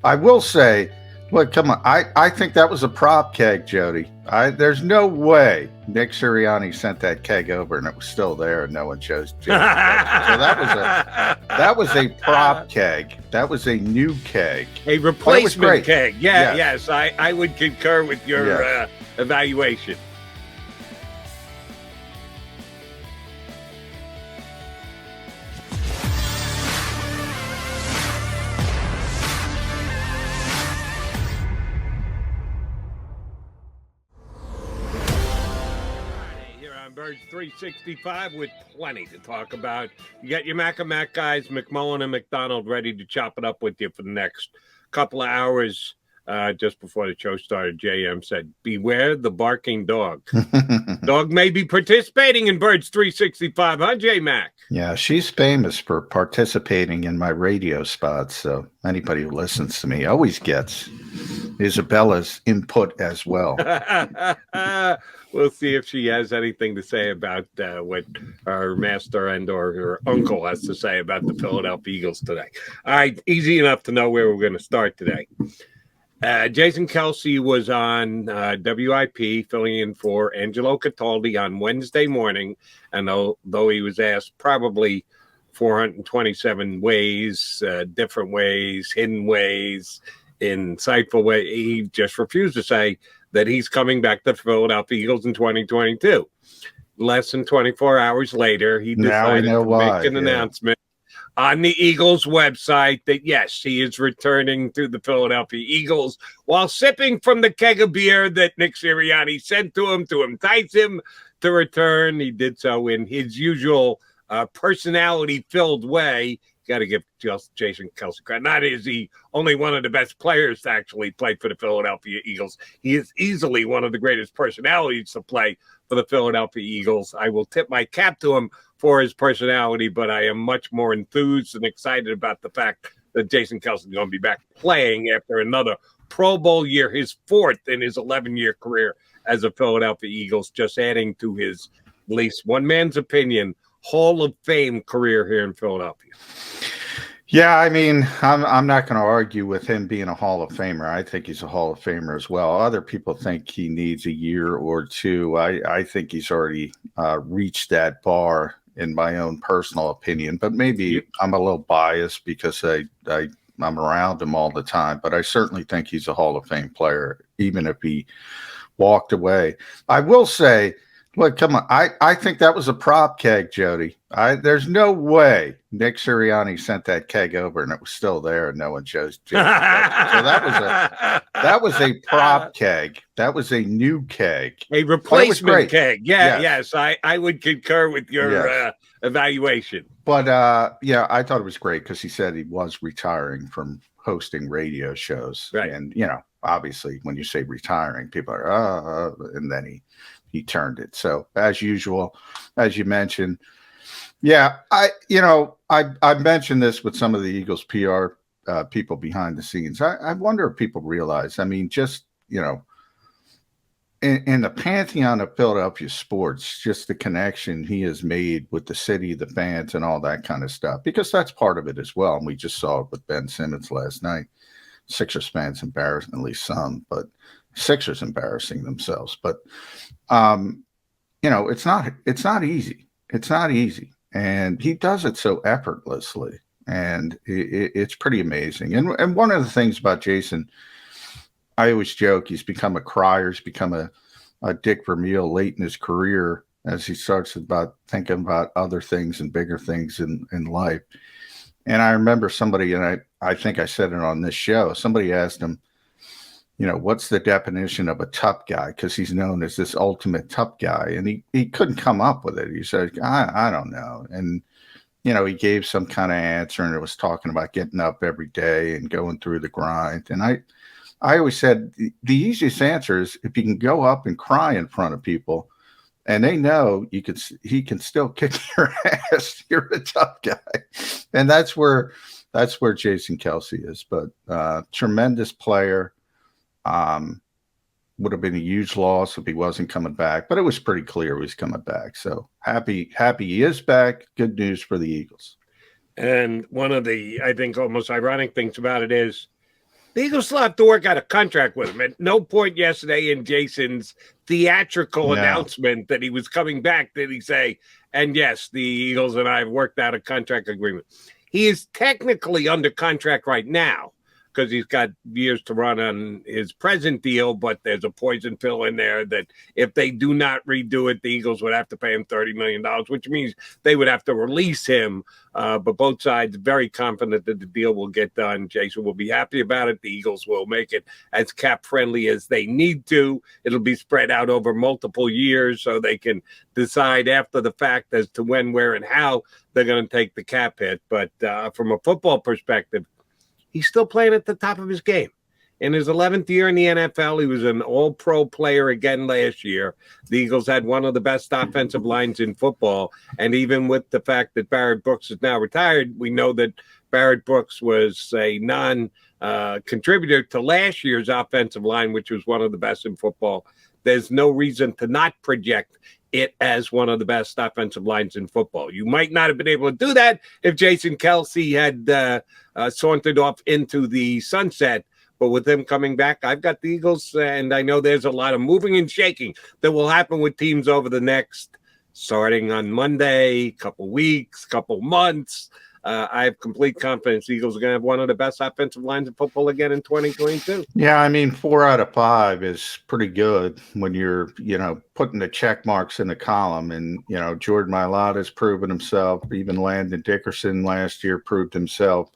I will say, look, come on. I think that was a prop keg, Jody. There's no way Nick Sirianni sent that keg over and it was still there and no one chose Jason Kelce. So that was a prop keg. That was a new keg. A But it was replacement great. keg. Yes, I would concur with your Yes. evaluation. Here on Birds 365 with plenty to talk about. You got your Mac and Mac guys, McMullen and McDonald, ready to chop it up with you for the next couple of hours. Just before the show started, JM said, beware the barking dog. Dog may be participating in Birds 365, huh, J-Mac? Yeah, she's famous for participating in my radio spots. So anybody who listens to me always gets Isabella's input as well. We'll see if she has anything to say about what our master and or her uncle has to say about the Philadelphia Eagles today. All right, easy enough to know where we're going to start today. Jason Kelce was on WIP filling in for Angelo Cataldi on Wednesday morning, and though he was asked probably 427 ways, different ways, hidden ways, insightful way, he just refused to say that he's coming back to the Philadelphia Eagles in 2022. Less than 24 hours later, he decided to make an announcement on the Eagles website that, yes, he is returning to the Philadelphia Eagles while sipping from the keg of beer that Nick Sirianni sent to him to entice him to return. He did so in his usual personality-filled way. Got to give Jason Kelce credit. Not is he only one of the best players to actually play for the Philadelphia Eagles. He is easily one of the greatest personalities to play for the Philadelphia Eagles. I will tip my cap to him for his personality, but I am much more enthused and excited about the fact that Jason Kelce is going to be back playing after another Pro Bowl year, his fourth in his 11-year career as a Philadelphia Eagles, just adding to his, at least one man's opinion, Hall of Fame career here in Philadelphia. Yeah, I mean, I'm not going to argue with him being a Hall of Famer. I think he's a Hall of Famer as well. Other people think he needs a year or two. I think he's already reached that bar in my own personal opinion, but maybe I'm a little biased because I'm around him all the time, but I certainly think he's a Hall of Fame player, even if he walked away. I will say, look, come on. I think that was a prop keg, Jody. There's no way Nick Sirianni sent that keg over and it was still there and no one chose Jason Kelce. So that was a prop keg. That was a new keg. A replacement keg. Yes. I would concur with your evaluation. But I thought it was great because he said he was retiring from hosting radio shows. Right. And, obviously when you say retiring, people are, and then he turned it. So as usual, as you mentioned, I mentioned this with some of the Eagles PR people behind the scenes. I wonder if people realize, I mean, just, in the pantheon of Philadelphia sports, just the connection he has made with the city, the fans, and all that kind of stuff, because that's part of it as well. And we just saw it with Ben Simmons last night. Sixers fans embarrassing, at least some, but Sixers embarrassing themselves. But, it's not easy. It's not easy. And he does it so effortlessly. And it's pretty amazing. And one of the things about Jason, I always joke, he's become a crier. He's become a Dick Vermeil late in his career as he starts thinking about other things and bigger things in life. And I remember somebody, and I think I said it on this show, somebody asked him, what's the definition of a tough guy? Because he's known as this ultimate tough guy. And he couldn't come up with it. He said, I don't know. And, he gave some kind of answer, and it was talking about getting up every day and going through the grind. And I always said the easiest answer is if you can go up and cry in front of people and they know he can still kick your ass. You're a tough guy. And that's where Jason Kelce is. But tremendous player. Would have been a huge loss if he wasn't coming back, but it was pretty clear he was coming back. So happy he is back. Good news for the Eagles. And one of the, I think, almost ironic things about it is The Eagles still have to work out a contract with him. At no point yesterday in Jason's theatrical announcement that he was coming back did he say, and yes, the Eagles and I have worked out a contract agreement. He is technically under contract right now because he's got years to run on his present deal, but there's a poison pill in there that if they do not redo it, the Eagles would have to pay him $30 million, which means they would have to release him. But both sides very confident that the deal will get done. Jason will be happy about it. The Eagles will make it as cap-friendly as they need to. It'll be spread out over multiple years so they can decide after the fact as to when, where, and how they're going to take the cap hit. But from a football perspective, he's still playing at the top of his game. In his 11th year in the NFL, he was an all-pro player again last year. The Eagles had one of the best offensive lines in football. And even with the fact that Barrett Brooks is now retired, we know that Barrett Brooks was a non-contributor to last year's offensive line, which was one of the best in football. There's no reason to not project it as one of the best offensive lines in football. You might not have been able to do that if Jason Kelce had sauntered off into the sunset. But with him coming back, I've got the Eagles, and I know there's a lot of moving and shaking that will happen with teams over the next, starting on Monday, couple weeks, couple months. I have complete confidence the Eagles are going to have one of the best offensive lines in football again in 2022. Yeah, I mean, 4 out of 5 is pretty good when you're, putting the check marks in the column. And, Jordan Mailata's proven himself. Even Landon Dickerson last year proved himself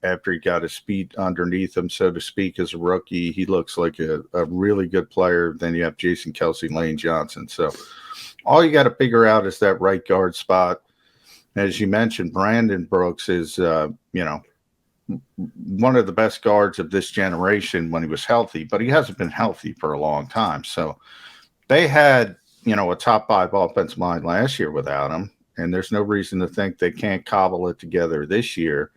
after he got his feet underneath him, so to speak, as a rookie. He looks like a really good player. Then you have Jason Kelce, Lane Johnson. So all you got to figure out is that right guard spot. As you mentioned, Brandon Brooks is, one of the best guards of this generation when he was healthy, but he hasn't been healthy for a long time. So they had, a top 5 offensive line last year without him, and there's no reason to think they can't cobble it together this year,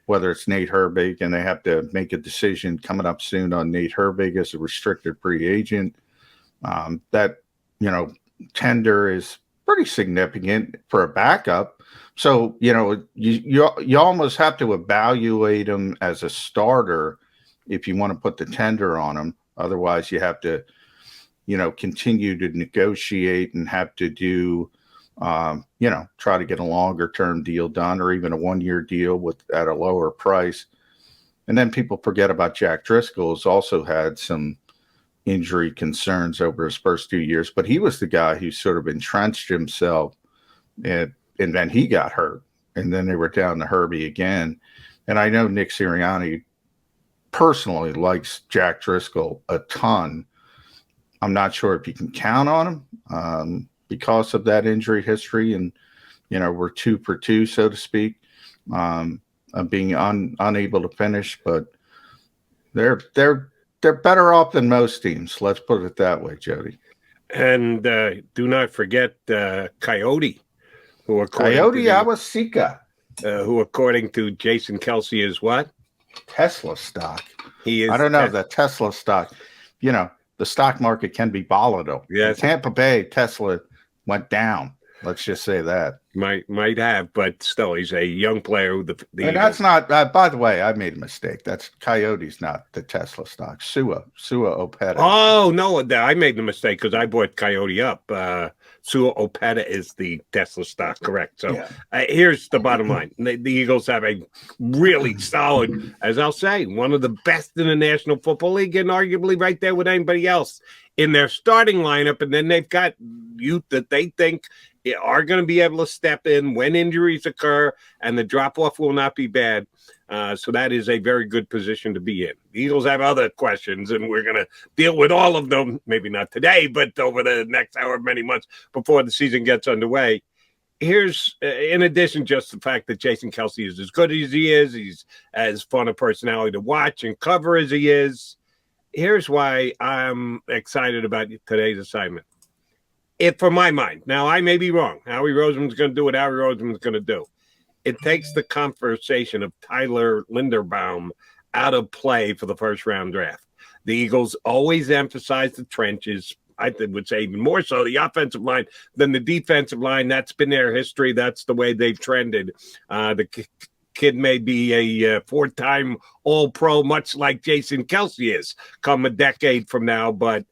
whether it's Nate Herbig, and they have to make a decision coming up soon on Nate Herbig as a restricted free agent. That, tender is pretty significant for a backup. So, you almost have to evaluate him as a starter if you want to put the tender on him. Otherwise, you have to, continue to negotiate and have to do, try to get a longer term deal done or even a 1-year deal at a lower price. And then people forget about Jack Driscoll, who's also had some injury concerns over his first 2 years, but he was the guy who sort of entrenched himself and then he got hurt, and then they were down to Herbie again. And I know Nick Sirianni personally likes Jack Driscoll a ton. I'm not sure if you can count on him because of that injury history, and we're 2 for 2, so to speak, of being unable to finish. But they're better off than most teams. Let's put it that way, Jody. And do not forget Coyote. Coyote Awasika. Who, according to Jason Kelce, is what? Tesla stock. He is. I don't know, the Tesla stock. The stock market can be volatile. Yes. Tampa Bay, Tesla went down. Let's just say that. Might have, but still, he's a young player. And that's not, by the way, I made a mistake. That's Coyote's not the Tesla stock. Sua Opeta. Oh, no, I made the mistake because I bought Coyote up. Sua Opeta is the Tesla stock, correct? So here's the bottom line. The Eagles have a really solid, as I'll say, one of the best in the National Football League and arguably right there with anybody else in their starting lineup. And then they've got youth that they think are going to be able to step in when injuries occur, and the drop-off will not be bad. So that is a very good position to be in. The Eagles have other questions, and we're going to deal with all of them, maybe not today, but over the next however many months before the season gets underway. Here's, in addition, just the fact that Jason Kelce is as good as he is, he's as fun a personality to watch and cover as he is. Here's why I'm excited about today's assignment. For my mind, now I may be wrong. Howie Roseman's going to do what Howie Roseman's going to do. It takes the conversation of Tyler Linderbaum out of play for the first round draft. The Eagles always emphasize the trenches. I would say even more so the offensive line than the defensive line. That's been their history. That's the way they've trended. The kid may be a four-time All-Pro, much like Jason Kelce is, come a decade from now. But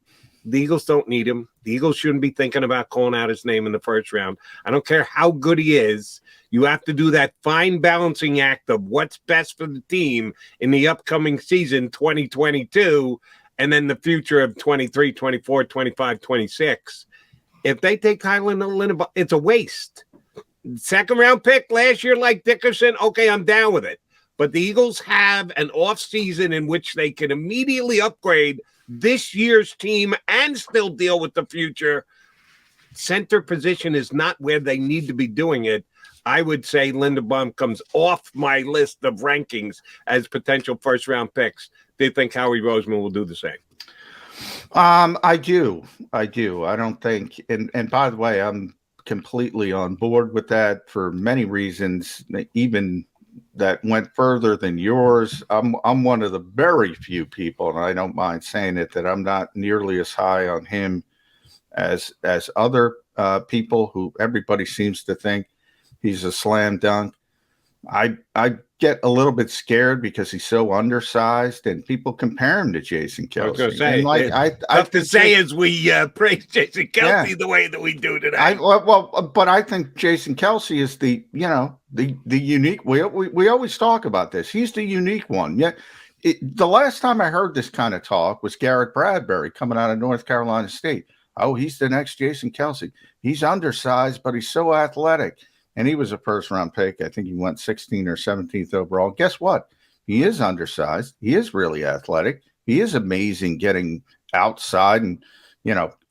the Eagles don't need him. The Eagles shouldn't be thinking about calling out his name in the first round. I don't care how good he is. You have to do that fine balancing act of what's best for the team in the upcoming season, 2022, and then the future of 23, 24, 25, 26. If they take Kylan Lindenbaum, it's a waste. Second round pick last year, like Dickerson, okay, I'm down with it. But the Eagles have an offseason in which they can immediately upgrade this year's team and still deal with the future. Center position is not where they need to be doing it. I would say Lindenbaum comes off my list of rankings as potential first-round picks. Do you think Howie Roseman will do the same? I do. I don't think, and by the way, I'm completely on board with that for many reasons, even that went further than yours. I'm one of the very few people, and I don't mind saying it, that I'm not nearly as high on him as other people who everybody seems to think he's a slam dunk. I get a little bit scared because he's so undersized, and people compare him to Jason Kelce. I was going to say, and like, I have to say as we praise Jason Kelce the way that we do today. But I think Jason Kelce is the unique. We always talk about this. He's the unique one. Yeah. The last time I heard this kind of talk was Garrett Bradbury coming out of North Carolina State. Oh, he's the next Jason Kelce. He's undersized, but he's so athletic. And he was a first-round pick. I think he went 16th or 17th overall. Guess what? He is undersized. He is really athletic. He is amazing getting outside and,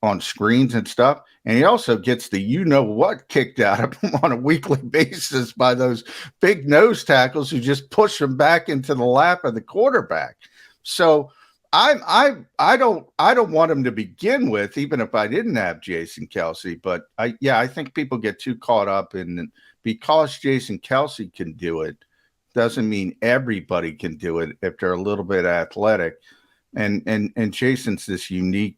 on screens and stuff. And he also gets the you-know-what kicked out of him on a weekly basis by those big nose tackles who just push him back into the lap of the quarterback. So I don't want him to begin with, even if I didn't have Jason Kelce. But I think people get too caught up in, because Jason Kelce can do it, doesn't mean everybody can do it if they're a little bit athletic. And Jason's this unique,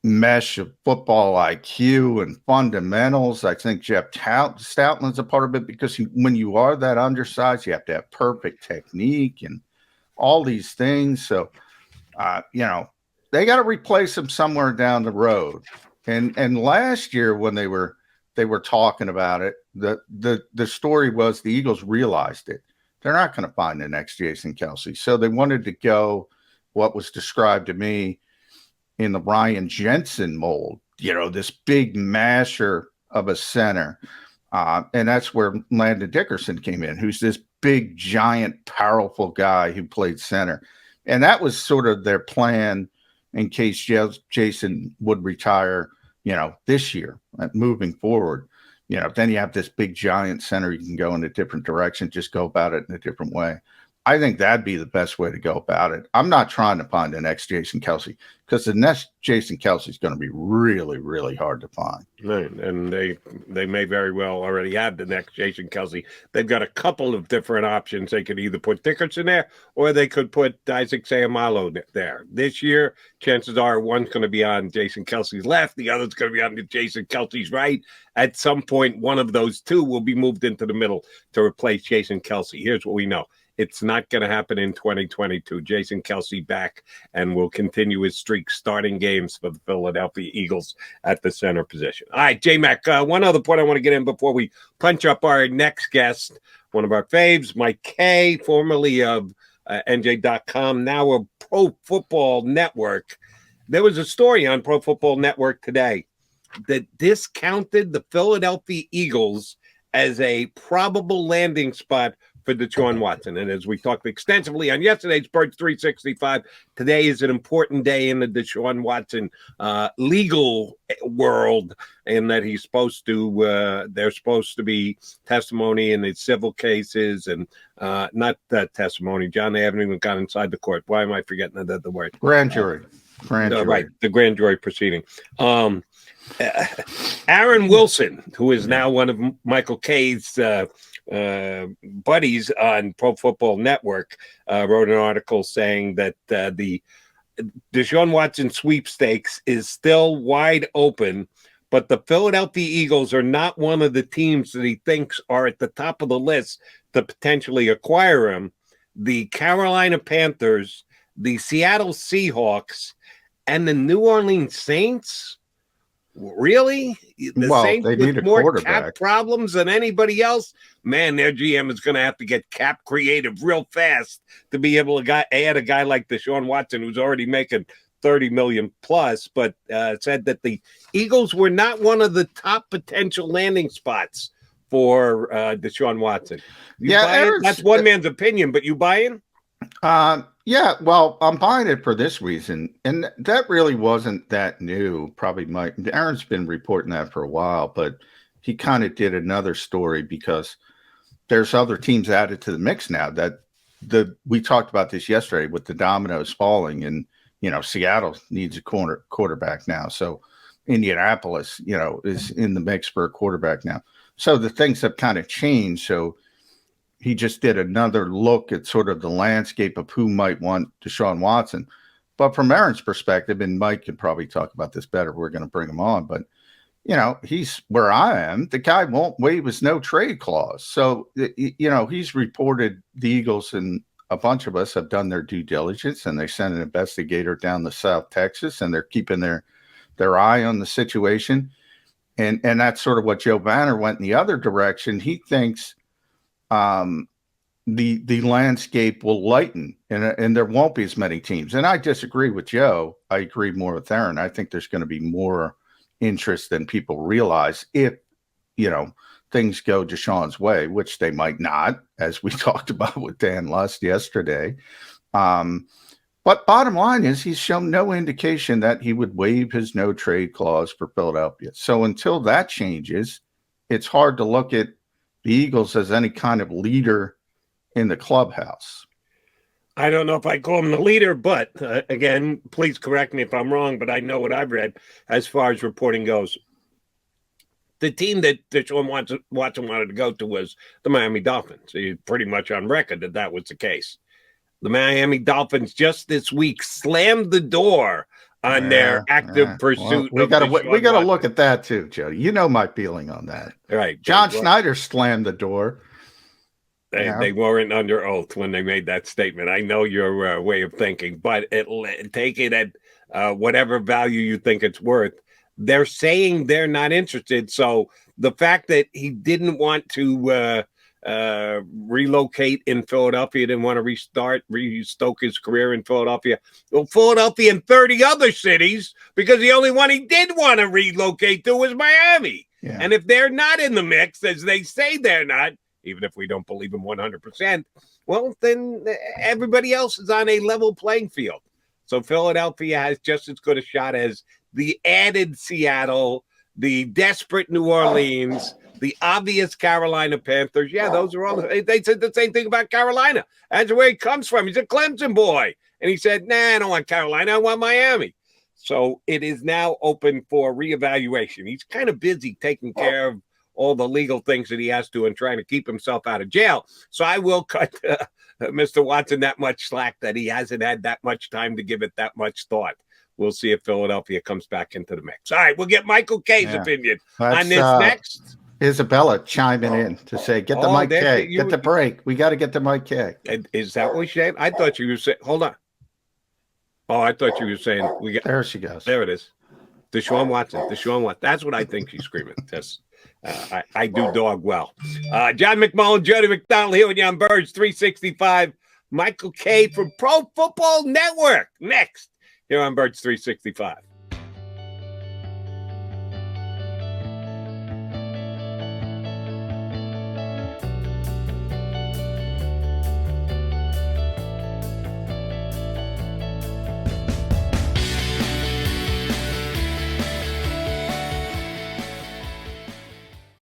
mesh of football IQ and fundamentals. I think Jeff Stoutland's a part of it, because when you are that undersized, you have to have perfect technique and all these things. So, they got to replace him somewhere down the road. And last year when they were talking about it, the story was the Eagles realized it. They're not going to find the next Jason Kelce. So they wanted to go what was described to me in the Ryan Jensen mold, this big masher of a center. And that's where Landon Dickerson came in, who's this big, giant, powerful guy who played center. And that was sort of their plan in case Jason would retire, this year, moving forward. Then you have this big, giant center. You can go in a different direction, just go about it in a different way. I think that'd be the best way to go about it. I'm not trying to find the next Jason Kelce, because the next Jason Kelce is going to be really, really hard to find. Right. And they may very well already have the next Jason Kelce. They've got a couple of different options. They could either put Dickerson there, or they could put Isaac Seumalo there. This year, chances are one's going to be on Jason Kelce's left, the other's going to be on Jason Kelce's right. At some point, one of those two will be moved into the middle to replace Jason Kelce. Here's what we know. It's not going to happen in 2022. Jason Kelce back and will continue his streak starting games for the Philadelphia Eagles at the center position. All right, J-Mac, one other point I want to get in before we punch up our next guest, one of our faves, Mike Kay, formerly of NJ.com, now of Pro Football Network. There was a story on Pro Football Network today that discounted the Philadelphia Eagles as a probable landing spot for Deshaun Watson. And as we talked extensively on yesterday's Birds 365, today is an important day in the Deshaun Watson legal world, in that he's supposed to, there's supposed to be testimony in the civil cases, and not that testimony, John, they haven't even gone inside the court. Why am I forgetting the word? Grand jury. Right, the grand jury proceeding. Aaron Wilson, who is now one of Michael Kay's buddies on Pro Football Network, wrote an article saying that the Deshaun Watson sweepstakes is still wide open, but the Philadelphia Eagles are not one of the teams that he thinks are at the top of the list to potentially acquire him. The Carolina Panthers, the Seattle Seahawks, and the New Orleans Saints. Really? The Saints they need with a more quarterback. cap problems than anybody else? Man, their GM is going to have to get cap creative real fast to be able to add a guy like Deshaun Watson, who's already making $30 million plus, but said that the Eagles were not one of the top potential landing spots for Deshaun Watson. That's one man's opinion, but you buy in? Yeah, well, I'm buying it for this reason, and that really wasn't that new. Probably Aaron's been reporting that for a while, but he kind of did another story because there's other teams added to the mix now. We talked about this yesterday with the dominoes falling, and Seattle needs a quarterback now, so Indianapolis, is in the mix for a quarterback now. So the things have kind of changed. So he just did another look at sort of the landscape of who might want Deshaun Watson. But from Aaron's perspective, and Mike could probably talk about this better, we're going to bring him on, but he's where I am. The guy won't waive his no trade clause. So, he's reported the Eagles and a bunch of us have done their due diligence, and they sent an investigator down to South Texas, and they're keeping their eye on the situation. And that's sort of what Joe Banner went in the other direction. He thinks the landscape will lighten and there won't be as many teams. And I disagree with Joe. I agree more with Aaron. I think there's going to be more interest than people realize if, things go Deshaun's way, which they might not, as we talked about with Dan Lust yesterday. But bottom line is he's shown no indication that he would waive his no trade clause for Philadelphia. So until that changes, it's hard to look at the Eagles as any kind of leader in the clubhouse. I don't know if I call him the leader, but again, please correct me if I'm wrong, but I know what I've read as far as reporting goes. The team that Deshaun Watson wanted to go to was the Miami Dolphins. He's pretty much on record that was the case. The Miami Dolphins just this week slammed the door on their active pursuit. Well, we got to look at that too, Joe. You know my feeling on that. Right. John Schneider slammed the door. They weren't under oath when they made that statement. I know your way of thinking, but take it at whatever value you think it's worth. They're saying they're not interested. So the fact that he didn't want to relocate in Philadelphia, didn't want to restoke his career in Philadelphia. Well, Philadelphia and 30 other cities, because the only one he did want to relocate to was Miami. Yeah. And if they're not in the mix, as they say they're not, even if we don't believe him 100%, well, then everybody else is on a level playing field. So Philadelphia has just as good a shot as the added Seattle, the desperate New Orleans, the obvious Carolina Panthers. Yeah, those are all. They said the same thing about Carolina. That's where he comes from. He's a Clemson boy. And he said, nah, I don't want Carolina. I want Miami. So it is now open for reevaluation. He's kind of busy taking care of all the legal things that he has to and trying to keep himself out of jail. So I will cut Mr. Watson that much slack that he hasn't had that much time to give it that much thought. We'll see if Philadelphia comes back into the mix. All right, we'll get Michael K's opinion on this next. Isabella chiming in to say, get the Mike K, get the break. We got to get the Mike K. Is that what you're saying? I thought you were saying, hold on. Oh, I thought you were saying, there she goes. There it is. Deshaun Watson. That's what I think she's screaming. I do dog well. John McMullen, Jody McDonald here with you on Birds 365. Michael K from Pro Football Network next here on Birds 365.